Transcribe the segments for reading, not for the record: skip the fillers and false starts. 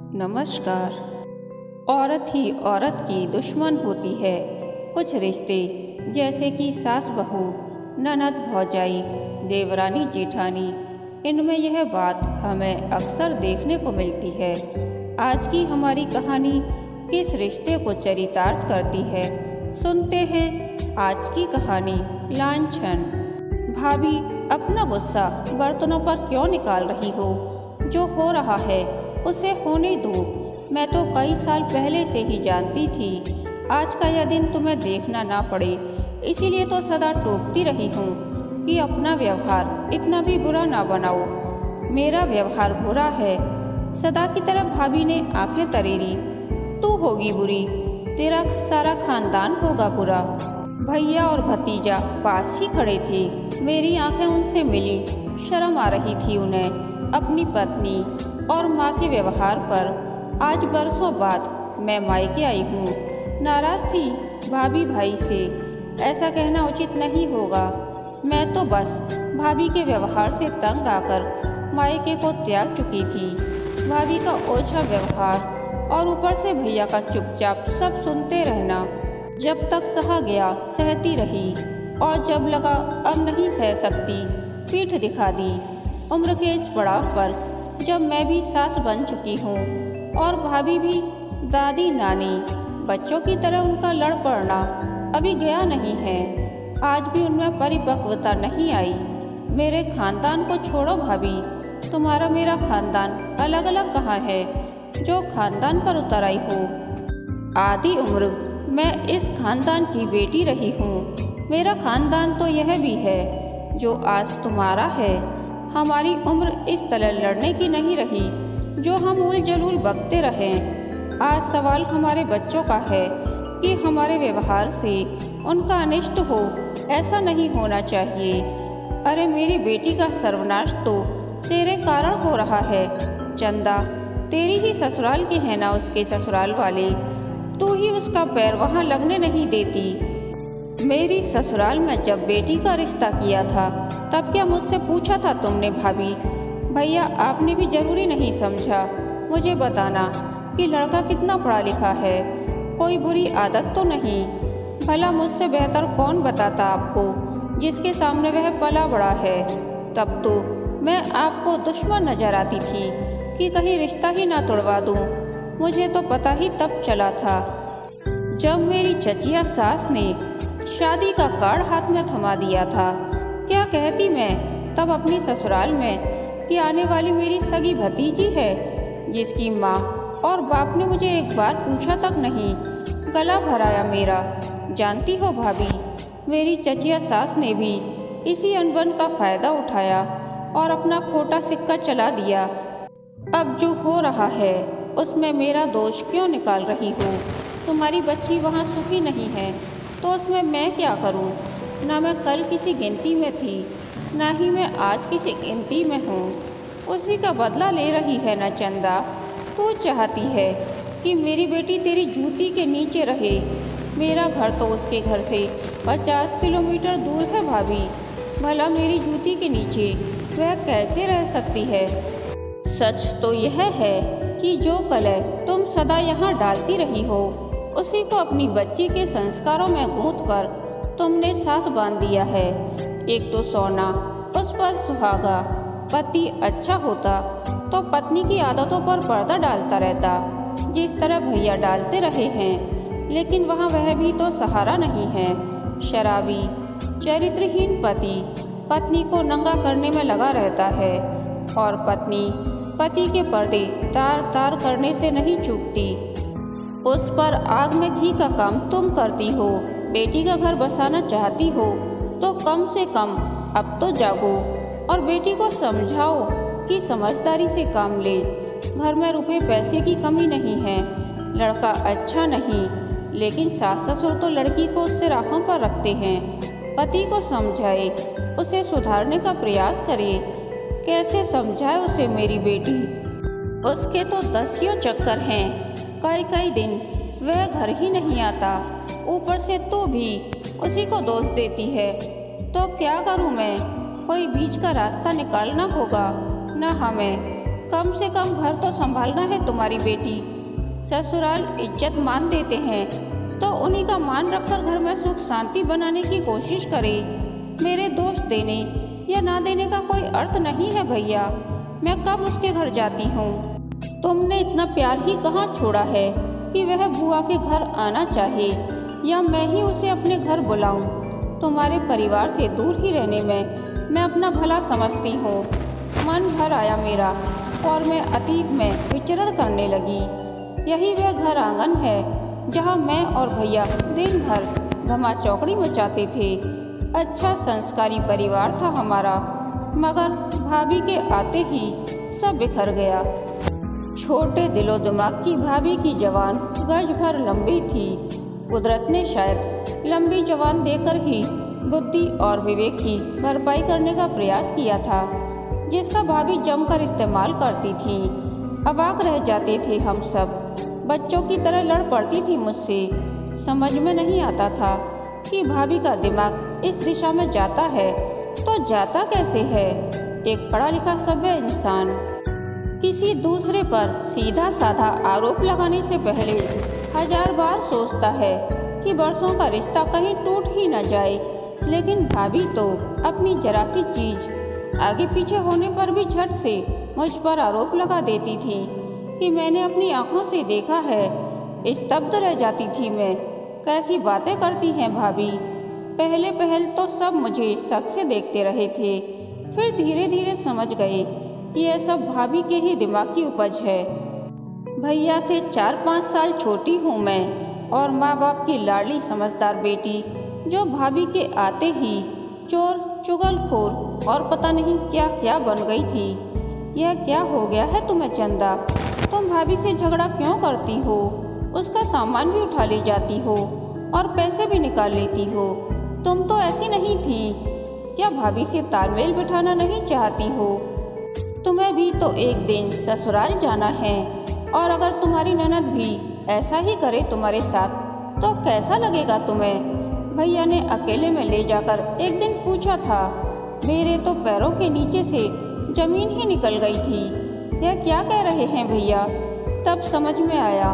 नमस्कार। औरत ही औरत की दुश्मन होती है। कुछ रिश्ते जैसे कि सास बहू, ननद भौजाई, देवरानी जेठानी, इनमें यह बात हमें अक्सर देखने को मिलती है। आज की हमारी कहानी किस रिश्ते को चरितार्थ करती है, सुनते हैं आज की कहानी लांछन। भाभी, अपना गुस्सा बर्तनों पर क्यों निकाल रही हो? जो हो रहा है उसे होने दो। मैं तो कई साल पहले से ही जानती थी आज का यह दिन तुम्हें देखना ना पड़े, इसीलिए तो सदा टोकती रही हूँ कि अपना व्यवहार इतना भी बुरा ना बनाओ। मेरा व्यवहार बुरा है? सदा की तरह भाभी ने आंखें तरेरी। तू होगी बुरी, तेरा सारा खानदान होगा बुरा। भैया और भतीजा पास ही खड़े थे। मेरी आंखें उनसे मिली। शर्म आ रही थी उन्हें अपनी पत्नी और माँ के व्यवहार पर। आज बरसों बाद मैं मायके आई हूँ। नाराज थी भाभी भाई से, ऐसा कहना उचित नहीं होगा। मैं तो बस भाभी के व्यवहार से तंग आकर मायके को त्याग चुकी थी। भाभी का ओछा व्यवहार और ऊपर से भैया का चुपचाप सब सुनते रहना। जब तक सहा गया सहती रही, और जब लगा अब नहीं सह सकती, पीठ दिखा दी। उम्र के इस पड़ाव पर जब मैं भी सास बन चुकी हूँ और भाभी भी दादी नानी, बच्चों की तरह उनका लड़ पड़ना अभी गया नहीं है। आज भी उनमें परिपक्वता नहीं आई। मेरे खानदान को छोड़ो भाभी, तुम्हारा मेरा खानदान अलग अलग कहाँ है जो खानदान पर उतर आई हो? आधी उम्र मैं इस खानदान की बेटी रही हूँ। मेरा खानदान तो यह भी है जो आज तुम्हारा है। हमारी उम्र इस तरह लड़ने की नहीं रही जो हम उल जलूल बकते रहें। आज सवाल हमारे बच्चों का है कि हमारे व्यवहार से उनका अनिष्ट हो, ऐसा नहीं होना चाहिए। अरे मेरी बेटी का सर्वनाश तो तेरे कारण हो रहा है। चंदा तेरी ही ससुराल के हैं ना उसके ससुराल वाले, तू ही उसका पैर वहाँ लगने नहीं देती। मेरी ससुराल में जब बेटी का रिश्ता किया था तब क्या मुझसे पूछा था तुमने भाभी? भैया आपने भी जरूरी नहीं समझा मुझे बताना कि लड़का कितना पढ़ा लिखा है, कोई बुरी आदत तो नहीं। भला मुझसे बेहतर कौन बताता आपको जिसके सामने वह पला बड़ा है। तब तो मैं आपको दुश्मन नजर आती थी कि कहीं रिश्ता ही ना तोड़वा दूं। मुझे तो पता ही तब चला था जब मेरी चचिया सास ने शादी का कार्ड हाथ में थमा दिया था। क्या कहती मैं तब अपनी ससुराल में कि आने वाली मेरी सगी भतीजी है, जिसकी माँ और बाप ने मुझे एक बार पूछा तक नहीं। गला भराया मेरा। जानती हो भाभी, मेरी चचिया सास ने भी इसी अनबन का फायदा उठाया और अपना खोटा सिक्का चला दिया। अब जो हो रहा है उसमें मेरा दोष क्यों निकाल रही हो? तुम्हारी बच्ची वहाँ सुखी नहीं है तो उसमें मैं क्या करूं? ना मैं कल किसी गिनती में थी, ना ही मैं आज किसी गिनती में हूँ। उसी का बदला ले रही है ना चंदा। तू चाहती है कि मेरी बेटी तेरी जूती के नीचे रहे। मेरा घर तो उसके घर से 50 किलोमीटर दूर है भाभी। भला मेरी जूती के नीचे वह कैसे रह सकती है? सच तो यह है कि जो कलह तुम सदा यहाँ डालती रही हो उसी को अपनी बच्ची के संस्कारों में गूंथ कर तुमने साथ बांध दिया है। एक तो सोना, उस पर सुहागा। पति अच्छा होता तो पत्नी की आदतों पर पर्दा डालता रहता, जिस तरह भैया डालते रहे हैं। लेकिन वहाँ वह भी तो सहारा नहीं है। शराबी, चरित्रहीन पति पत्नी को नंगा करने में लगा रहता है, और पत्नी पति के पर्दे तार तार करने से नहीं चूकती। उस पर आग में घी का काम तुम करती हो। बेटी का घर बसाना चाहती हो तो कम से कम अब तो जागो और बेटी को समझाओ कि समझदारी से काम ले। घर में रुपए पैसे की कमी नहीं है। लड़का अच्छा नहीं, लेकिन सास ससुर तो लड़की को उससे राहों पर रखते हैं। पति को समझाए, उसे सुधारने का प्रयास करे। कैसे समझाए उसे मेरी बेटी? उसके तो 10 चक्कर हैं। कई कई दिन वह घर ही नहीं आता। ऊपर से तू भी उसी को दोष देती है। तो क्या करूं मैं? कोई बीच का रास्ता निकालना होगा। न हमें कम से कम घर तो संभालना है तुम्हारी बेटी। ससुराल इज्जत मान देते हैं तो उन्हीं का मान रखकर घर में सुख शांति बनाने की कोशिश करे। मेरे दोष देने या ना देने का कोई अर्थ नहीं है भैया। मैं कब उसके घर जाती हूँ? तुमने इतना प्यार ही कहाँ छोड़ा है कि वह बुआ के घर आना चाहे या मैं ही उसे अपने घर बुलाऊं। तुम्हारे परिवार से दूर ही रहने में मैं अपना भला समझती हूँ। मन भर आया मेरा और मैं अतीत में विचरण करने लगी। यही वह घर आंगन है जहाँ मैं और भैया दिन भर धमा चौकड़ी मचाते थे। अच्छा संस्कारी परिवार था हमारा, मगर भाभी के आते ही सब बिखर गया। छोटे दिलो दिमाग की भाभी की जवान गज भर लंबी थी। कुदरत ने शायद लंबी जवान देकर ही बुद्धि और विवेक की भरपाई करने का प्रयास किया था, जिसका भाभी जमकर इस्तेमाल करती थी। अवाक रह जाते थे हम सब। बच्चों की तरह लड़ पड़ती थी मुझसे। समझ में नहीं आता था कि भाभी का दिमाग इस दिशा में जाता है तो जाता कैसे है। एक पढ़ा लिखा सभ्य इंसान किसी दूसरे पर सीधा साधा आरोप लगाने से पहले 1000 बार सोचता है कि बरसों का रिश्ता कहीं टूट ही न जाए। लेकिन भाभी तो अपनी जरा सी चीज आगे पीछे होने पर भी झट से मुझ पर आरोप लगा देती थी कि मैंने अपनी आंखों से देखा है। स्तब्ध रह जाती थी मैं। कैसी बातें करती हैं भाभी। पहले तो सब मुझे शक से देखते रहे थे, फिर धीरे धीरे समझ गए कि यह सब भाभी के ही दिमाग की उपज है। भैया से 4-5 साल छोटी हूँ मैं और माँ बाप की लाडली समझदार बेटी, जो भाभी के आते ही चोर चुगलखोर और पता नहीं क्या क्या बन गई थी। यह क्या हो गया है तुम्हें चंदा? तुम भाभी से झगड़ा क्यों करती हो? उसका सामान भी उठा ले जाती हो और पैसे भी निकाल लेती हो। तुम तो ऐसी नहीं थी। क्या भाभी से तालमेल बिठाना नहीं चाहती हो? तुम्हें भी तो एक दिन ससुराल जाना है, और अगर तुम्हारी ननद भी ऐसा ही करे तुम्हारे साथ तो कैसा लगेगा तुम्हें? भैया ने अकेले में ले जाकर एक दिन पूछा था। मेरे तो पैरों के नीचे से जमीन ही निकल गई थी। यह क्या कह रहे हैं भैया? तब समझ में आया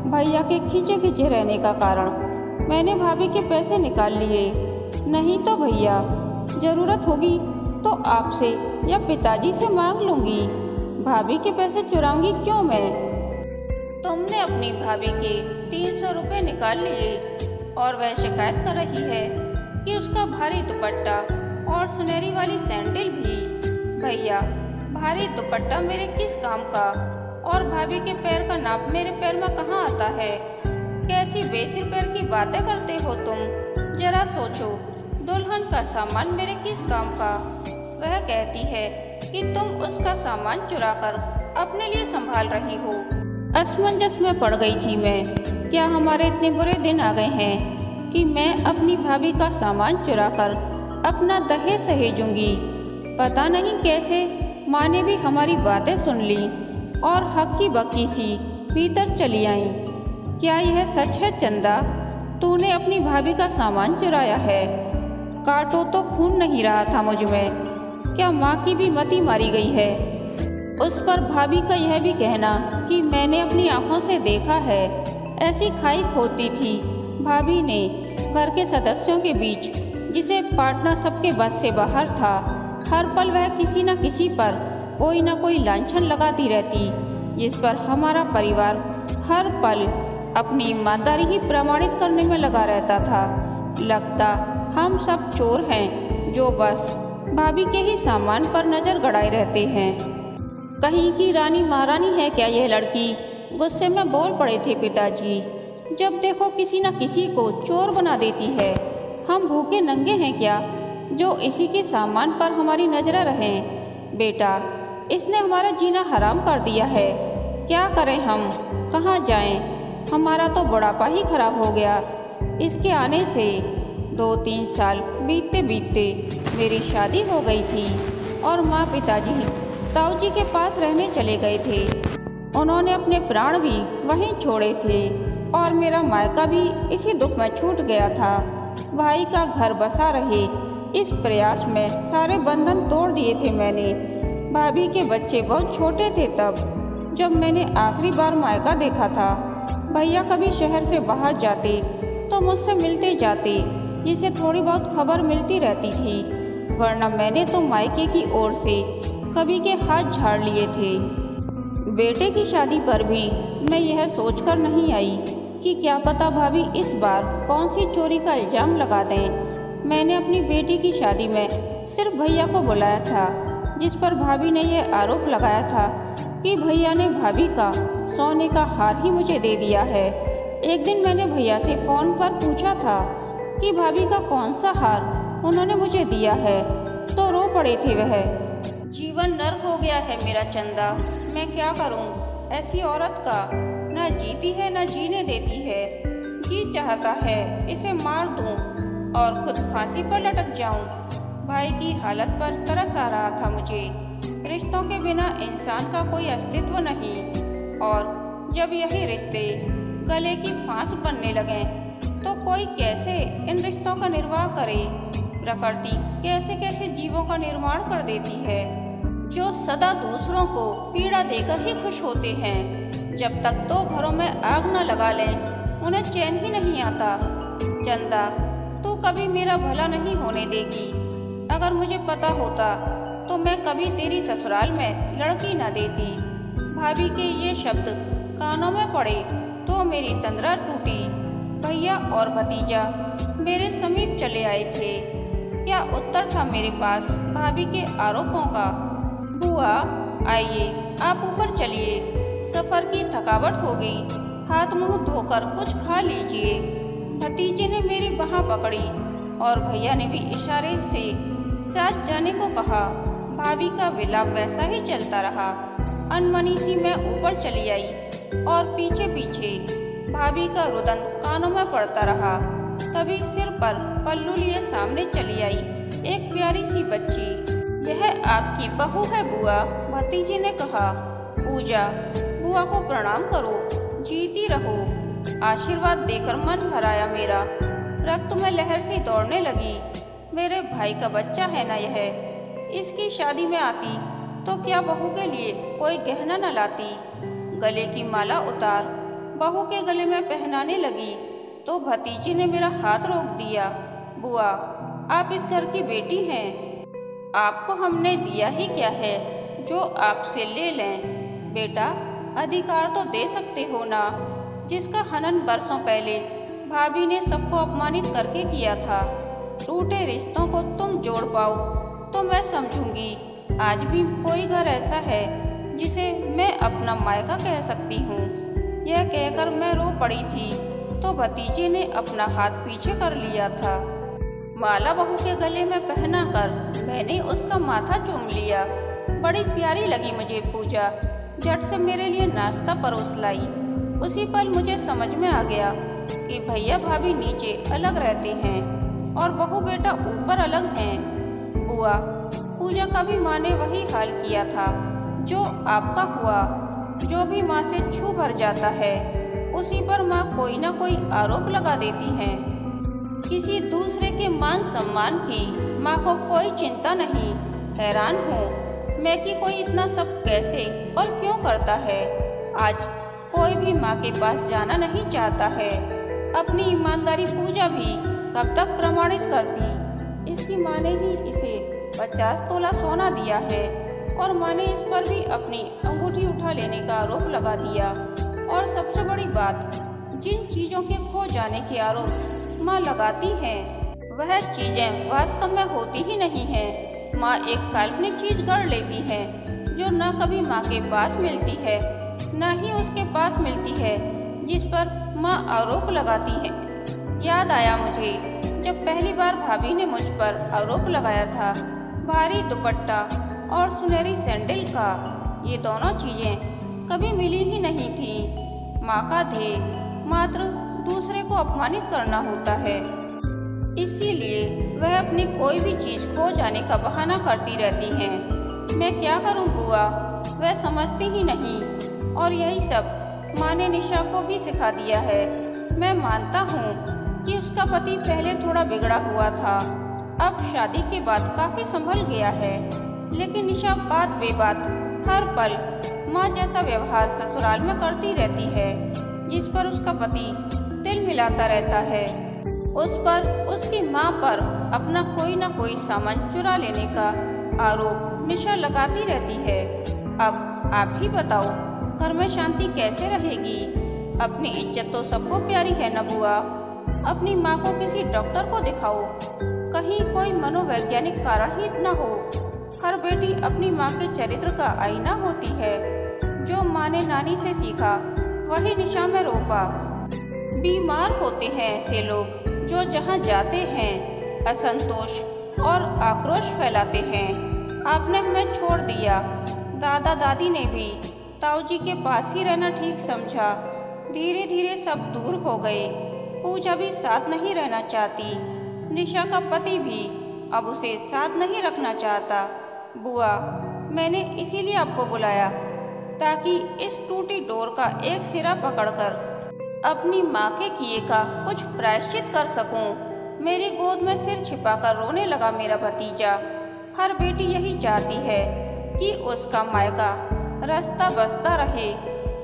भैया के खींचे खींचे रहने का कारण। मैंने भाभी के पैसे निकाल लिए। नहीं तो भैया, जरूरत होगी तो आपसे या पिताजी से मांग लूंगी। भाभी के पैसे चुराऊंगी क्यों मैं? तुमने अपनी भाभी के 300 रुपये निकाल लिए और वह शिकायत कर रही है कि उसका भारी दुपट्टा और सुनहरी वाली सैंडल भी। भैया, भारी दुपट्टा मेरे किस काम का और भाभी के पैर का नाप मेरे पैर में कहाँ आता है? कैसी बेसिर पैर की बातें करते हो तुम? जरा सोचो, दुल्हन का सामान मेरे किस काम का? वह कहती है कि तुम उसका सामान चुराकर अपने लिए संभाल रही हो। असमंजस में पड़ गई थी मैं। क्या हमारे इतने बुरे दिन आ गए हैं कि मैं अपनी भाभी का सामान चुराकर अपना दहेज सहेजूंगी? पता नहीं कैसे माँ ने भी हमारी बातें सुन ली और हक्की बक्की सी भीतर चली आई। क्या यह सच है चंदा? तूने अपनी भाभी का सामान चुराया है? काटो तो खून नहीं रहा था मुझ में। क्या माँ की भी मति मारी गई है? उस पर भाभी का यह भी कहना कि मैंने अपनी आंखों से देखा है। ऐसी खाई खोती थी भाभी ने घर के सदस्यों के बीच, जिसे पाटना सबके बस से बाहर था। हर पल वह किसी न किसी पर कोई न कोई लांछन लगाती रहती, जिस पर हमारा परिवार हर पल अपनी ईमानदारी ही प्रमाणित करने में लगा रहता था। लगता हम सब चोर हैं जो बस भाभी के ही सामान पर नजर गड़ाए रहते हैं। कहीं की रानी महारानी है क्या यह लड़की? गुस्से में बोल पड़े थे पिताजी। जब देखो किसी न किसी को चोर बना देती है। हम भूखे नंगे हैं क्या जो इसी के सामान पर हमारी नजरें रहें? बेटा, इसने हमारा जीना हराम कर दिया है। क्या करें हम? कहाँ जाएं? हमारा तो बुढ़ापा ही खराब हो गया। इसके आने से 2-3 साल बीतते बीतते मेरी शादी हो गई थी और माँ पिताजी ताऊ जी के पास रहने चले गए थे। उन्होंने अपने प्राण भी वहीं छोड़े थे और मेरा मायका भी इसी दुख में छूट गया था। भाई का घर बसा रहे इस प्रयास में सारे बंधन तोड़ दिए थे मैंने। भाभी के बच्चे बहुत छोटे थे तब, जब मैंने आखिरी बार मायका देखा था। भैया कभी शहर से बाहर जाते तो मुझसे मिलते जाते, जिसे थोड़ी बहुत खबर मिलती रहती थी, वरना मैंने तो मायके की ओर से कभी के हाथ झाड़ लिए थे। बेटे की शादी पर भी मैं यह सोचकर नहीं आई कि क्या पता भाभी इस बार कौन सी चोरी का इल्ज़ाम लगा दें। मैंने अपनी बेटी की शादी में सिर्फ भैया को बुलाया था, जिस पर भाभी ने यह आरोप लगाया था कि भैया ने भाभी का सोने का हार ही मुझे दे दिया है। एक दिन मैंने भैया से फ़ोन पर पूछा था कि भाभी का कौन सा हार उन्होंने मुझे दिया है, तो रो पड़े थे वह। जीवन नर्क हो गया है मेरा चंदा, मैं क्या करूं? ऐसी औरत का न जीती है न जीने देती है। जी चाहता है इसे मार दूं और खुद फांसी पर लटक जाऊं। भाई की हालत पर तरस आ रहा था मुझे। रिश्तों के बिना इंसान का कोई अस्तित्व नहीं, और जब यही रिश्ते गले की फांस बनने लगे तो कोई कैसे इन रिश्तों का निर्वाह करे। प्रकृति कैसे कैसे जीवों का निर्माण कर देती है, जो सदा दूसरों को पीड़ा देकर ही खुश होते हैं। जब तक दो घरों में आग न लगा लें उन्हें चैन ही नहीं आता। चंदा, तू कभी मेरा भला नहीं होने देगी। अगर मुझे पता होता तो मैं कभी तेरी ससुराल में लड़की न देती। भाभी के ये शब्द कानों में पड़े तो मेरी तंद्रा टूटी। भैया और भतीजा मेरे समीप चले आए थे। क्या उत्तर था मेरे पास भाभी के आरोपों का? बुआ आइए, आप ऊपर चलिए, सफ़र की थकावट हो गई, हाथ मुंह धोकर कुछ खा लीजिए। भतीजे ने मेरी बाह पकड़ी और भैया ने भी इशारे से साथ जाने को कहा। भाभी का विलाप वैसा ही चलता रहा। अनमनी सी मैं ऊपर चली आई और पीछे पीछे भाभी का रुदन कानों में पड़ता रहा। तभी सिर पर पल्लू लिए सामने चली आई एक प्यारी सी बच्ची। यह आपकी बहू है बुआ, भतीजे ने कहा। पूजा, बुआ को प्रणाम करो, जीती रहो। आशीर्वाद देकर मन भराया मेरा। रक्त में लहर सी दौड़ने लगी। मेरे भाई का बच्चा है ना यह। इसकी शादी में आती तो क्या बहू के लिए कोई गहना न लाती। गले की माला उतार बहू के गले में पहनाने लगी तो भतीजी ने मेरा हाथ रोक दिया। बुआ, आप इस घर की बेटी हैं, आपको हमने दिया ही क्या है जो आपसे ले लें। बेटा, अधिकार तो दे सकते हो ना, जिसका हनन बरसों पहले भाभी ने सबको अपमानित करके किया था। टूटे रिश्तों को तुम जोड़ पाओ तो मैं समझूंगी। आज भी कोई घर ऐसा है जिसे मैं अपना मायका कह सकती हूँ। यह कहकर मैं रो पड़ी थी तो भतीजे ने अपना हाथ पीछे कर लिया था। माला बहू के गले में पहनाकर मैंने उसका माथा चूम लिया। बड़ी प्यारी लगी मुझे पूजा। झट से मेरे लिए नाश्ता परोस लाई। उसी पल मुझे समझ में आ गया कि भैया भाभी नीचे अलग रहते हैं और बहू बेटा ऊपर अलग हैं। बुआ, पूजा का भी माँ ने वही हाल किया था जो आपका हुआ। जो भी माँ से छू भर जाता है उसी पर माँ कोई ना कोई आरोप लगा देती है। किसी दूसरे के मान सम्मान की माँ को कोई चिंता नहीं। हैरान हूँ मैं कि कोई इतना सब कैसे और क्यों करता है। आज कोई भी माँ के पास जाना नहीं चाहता है। अपनी ईमानदारी पूजा भी कब तक प्रमाणित करती। इसकी माँ ने ही इसे 50 तोला सोना दिया है और माँ ने इस पर भी अपनी अंगूठी उठा लेने का आरोप लगा दिया। और सबसे बड़ी बात, जिन चीज़ों के खो जाने के आरोप माँ लगाती हैं वह चीज़ें वास्तव में होती ही नहीं हैं। माँ एक काल्पनिक चीज़ गढ़ लेती है जो न कभी माँ के पास मिलती है न ही उसके पास मिलती है, जिस पर माँ आरोप लगाती है। याद आया मुझे जब पहली बार भाभी ने मुझ पर आरोप लगाया था। भारी दुपट्टा और सुनहरी सैंडल का, ये दोनों चीज़ें कभी मिली ही नहीं थी। माँ का ध्येय मात्र दूसरे को अपमानित करना होता है, इसीलिए वह अपनी कोई भी चीज़ खो जाने का बहाना करती रहती हैं। मैं क्या करूं बुआ, वह समझती ही नहीं। और यही सब माँ ने निशा को भी सिखा दिया है। मैं मानता हूँ कि उसका पति पहले थोड़ा बिगड़ा हुआ था, अब शादी के बाद काफ़ी संभल गया है। लेकिन निशा बात बेबात हर पल माँ जैसा व्यवहार ससुराल में करती रहती है, जिस पर उसका पति दिल मिलाता रहता है। उस पर उसकी माँ पर अपना कोई न कोई सामान चुरा लेने का आरोप निशा लगाती रहती है। अब आप ही बताओ, घर में शांति कैसे रहेगी? अपनी इज्जत तो सबको प्यारी है न बुआ। अपनी माँ को किसी डॉक्टर को दिखाओ, कहीं कोई मनोवैज्ञानिक कारण ही न हो। हर बेटी अपनी माँ के चरित्र का आईना होती है। जो माँ ने नानी से सीखा वही निशा में रोपा। बीमार होते हैं ऐसे लोग जो जहाँ जाते हैं असंतोष और आक्रोश फैलाते हैं। आपने हमें छोड़ दिया। दादा दादी ने भी ताऊजी के पास ही रहना ठीक समझा। धीरे धीरे सब दूर हो गए। पूजा भी साथ नहीं रहना चाहती। निशा का पति भी अब उसे साथ नहीं रखना चाहता। बुआ, मैंने इसीलिए आपको बुलाया ताकि इस टूटी डोर का एक सिरा पकड़कर अपनी माँ के किए का कुछ प्रायश्चित कर सकूं। मेरी गोद में सिर छिपाकर रोने लगा मेरा भतीजा। हर बेटी यही चाहती है कि उसका मायका रास्ता बसता रहे,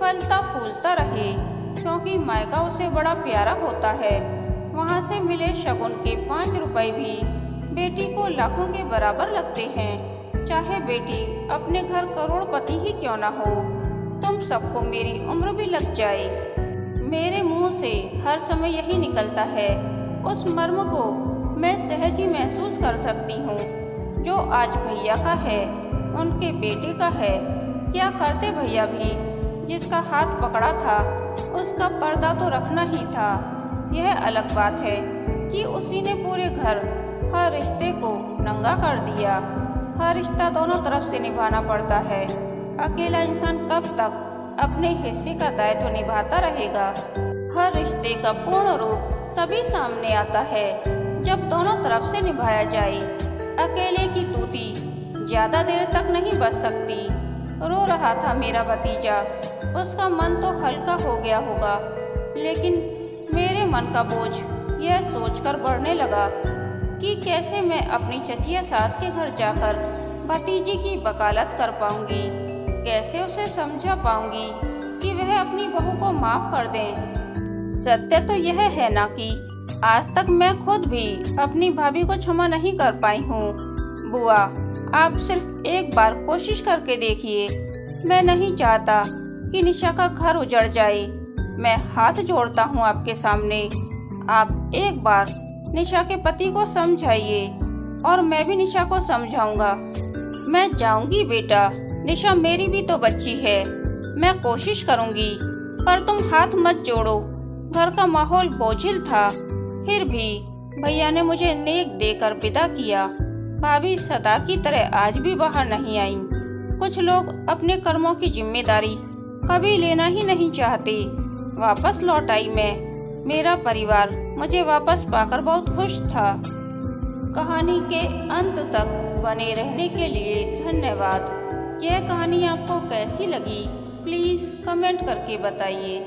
फलता फूलता रहे, क्योंकि मायका उसे बड़ा प्यारा होता है। वहाँ से मिले शगुन के 5 रुपए भी बेटी को लाखों के बराबर लगते हैं। चाहे बेटी अपने घर करोड़पति ही क्यों न हो। तुम सबको मेरी उम्र भी लग जाए। मेरे मुंह से हर समय यही निकलता है। उस मर्म को मैं सहज ही महसूस कर सकती हूँ जो आज भैया का है, उनके बेटे का है। क्या करते भैया भी? जिसका हाथ पकड़ा था उसका पर्दा तो रखना ही था। यह अलग बात है कि उसी ने पूरे घर हर रिश्ते को नंगा कर दिया। हर रिश्ता दोनों तरफ से निभाना पड़ता है। अकेला इंसान कब तक अपने हिस्से का दायित्व निभाता रहेगा? हर रिश्ते का पूर्ण रूप तभी सामने आता है जब दोनों तरफ से निभाया जाए। अकेले की तूती ज्यादा देर तक नहीं बच सकती। रो रहा था मेरा भतीजा। उसका मन तो हल्का हो गया होगा, लेकिन मेरे मन का बोझ यह सोचकर बढ़ने लगा कि कैसे मैं अपनी चचिया सास के घर जाकर भतीजी की वकालत कर पाऊंगी। कैसे उसे समझा पाऊंगी कि वह अपनी बहू को माफ कर दे। सत्य तो यह है ना कि आज तक मैं खुद भी अपनी भाभी को क्षमा नहीं कर पाई हूँ। बुआ, आप सिर्फ एक बार कोशिश करके देखिए। मैं नहीं चाहता कि निशा का घर उजड़ जाए। मैं हाथ जोड़ता हूँ आपके सामने। आप एक बार निशा के पति को समझाइए और मैं भी निशा को समझाऊंगा। मैं जाऊंगी बेटा, निशा मेरी भी तो बच्ची है। मैं कोशिश करूंगी, पर तुम हाथ मत जोड़ो। घर का माहौल बोझिल था, फिर भी भैया ने मुझे नेक देकर विदा किया। भाभी सदा की तरह आज भी बाहर नहीं आई। कुछ लोग अपने कर्मों की जिम्मेदारी कभी लेना ही नहीं चाहते। वापस लौट आई मैं। मेरा परिवार मुझे वापस पाकर बहुत खुश था। कहानी के अंत तक बने रहने के लिए धन्यवाद। यह कहानी आपको कैसी लगी प्लीज़ कमेंट करके बताइए।